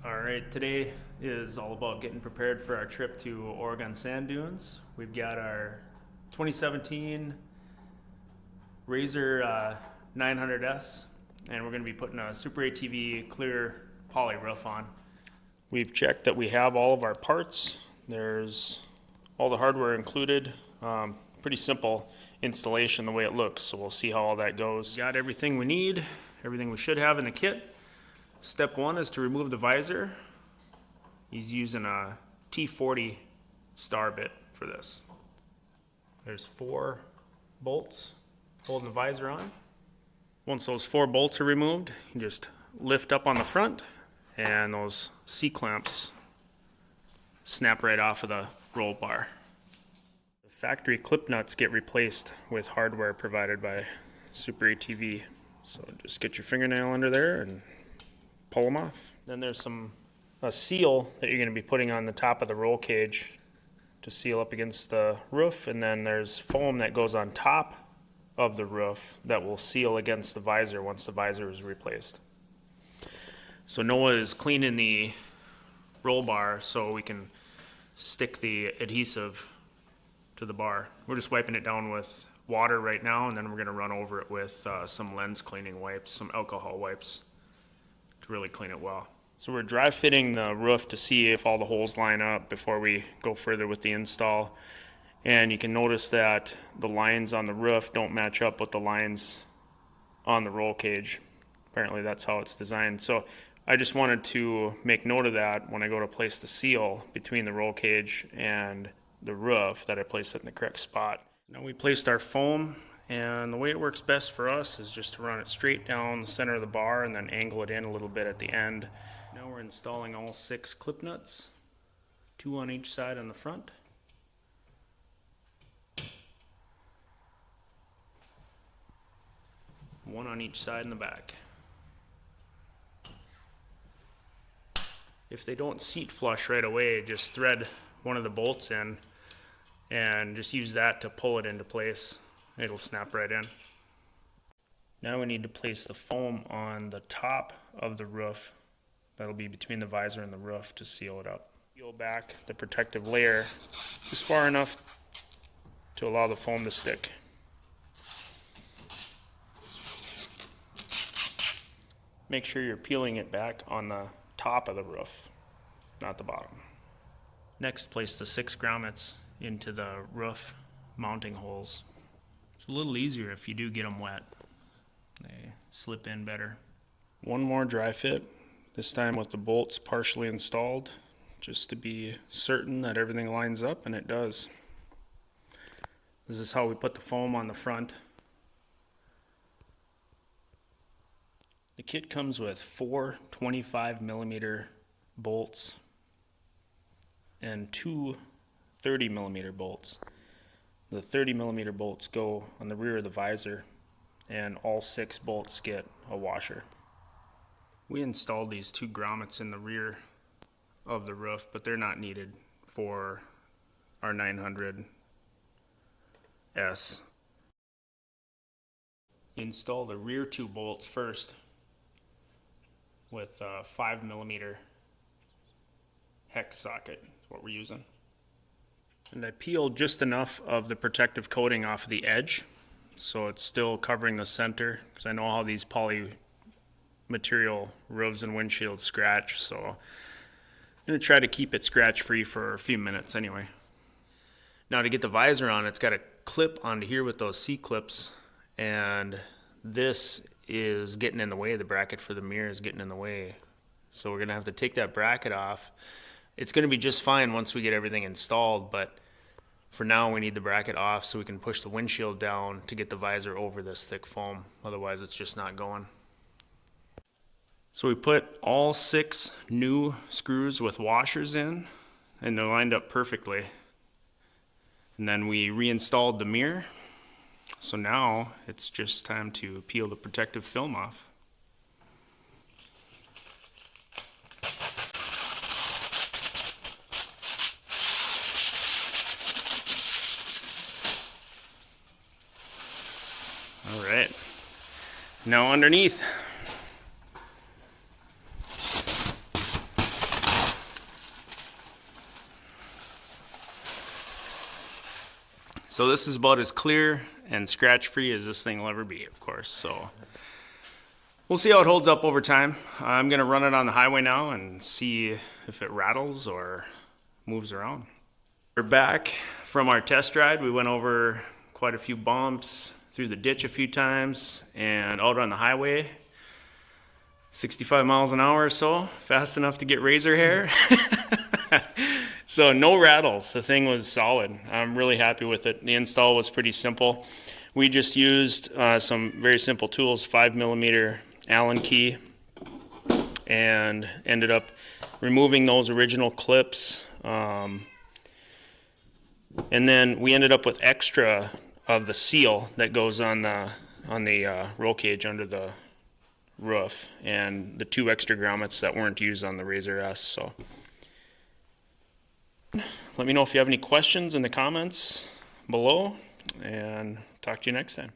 All right, today is all about getting prepared for our trip to Oregon Sand Dunes. We've got our 2017 RZR 900S, and we're going to be putting a SuperATV clear poly roof on. We've checked that we have all of our parts. There's all the hardware included. Pretty simple installation the way it looks, so we'll see how all that goes. Got everything we need, everything we should have in the kit. Step one is to remove the visor. He's using a T40 star bit for this. There's 4 bolts holding the visor on. Once those 4 bolts are removed, you just lift up on the front and those C-clamps snap right off of the roll bar. The factory clip nuts get replaced with hardware provided by SuperATV. So just get your fingernail under there and pull them off. Then there's a seal that you're going to be putting on the top of the roll cage to seal up against the roof, and then there's foam that goes on top of the roof that will seal against the visor once the visor is replaced. So Noah is cleaning the roll bar so we can stick the adhesive to the bar. We're just wiping it down with water right now, and then we're going to run over it with some lens cleaning wipes, some alcohol wipes, to really clean it well. So we're dry fitting the roof to see if all the holes line up before we go further with the install. And you can notice that the lines on the roof don't match up with the lines on the roll cage. Apparently that's how it's designed. So I just wanted to make note of that when I go to place the seal between the roll cage and the roof, that I place it in the correct spot. Now we placed our foam, and the way it works best for us is just to run it straight down the center of the bar and then angle it in a little bit at the end. Now we're installing all 6 clip nuts, 2 on each side on the front. One on each side in the back. If they don't seat flush right away, just thread one of the bolts in and just use that to pull it into place. It'll snap right in. Now we need to place the foam on the top of the roof. That'll be between the visor and the roof to seal it up. Peel back the protective layer just far enough to allow the foam to stick. Make sure you're peeling it back on the top of the roof, not the bottom. Next, place the 6 grommets into the roof mounting holes. It's a little easier if you do get them wet. They slip in better. One more dry fit, this time with the bolts partially installed, just to be certain that everything lines up, and it does. This is how we put the foam on the front. The kit comes with 4 25mm bolts and 2 30mm bolts. The 30mm bolts go on the rear of the visor, and all 6 bolts get a washer. We installed these 2 grommets in the rear of the roof, but they're not needed for our 900S. Install the rear 2 bolts first with a 5mm hex socket, is what we're using. And I peeled just enough of the protective coating off the edge so it's still covering the center, because I know how these poly material roofs and windshields scratch, so I'm going to try to keep it scratch free for a few minutes anyway. Now to get the visor on, it's got a clip onto here with those C-clips, and this is getting in the way. The bracket for the mirror is getting in the way, so we're going to have to take that bracket off. It's going to be just fine once we get everything installed, but for now we need the bracket off so we can push the windshield down to get the visor over this thick foam. Otherwise it's just not going. So we put all 6 new screws with washers in, and they're lined up perfectly. And then we reinstalled the mirror. So now it's just time to peel the protective film off. All right, now underneath. So this is about as clear and scratch free as this thing will ever be, of course. So we'll see how it holds up over time. I'm gonna run it on the highway now and see if it rattles or moves around. We're back from our test ride. We went over quite a few bumps, through the ditch a few times, and out on the highway. 65 miles an hour or so, fast enough to get razor hair. So no rattles, the thing was solid. I'm really happy with it. The install was pretty simple. We just used some very simple tools, 5mm Allen key, and ended up removing those original clips. And then we ended up with extra of the seal that goes on the roll cage under the roof, and the 2 extra grommets that weren't used on the RZR S. So let me know if you have any questions in the comments below, and talk to you next time.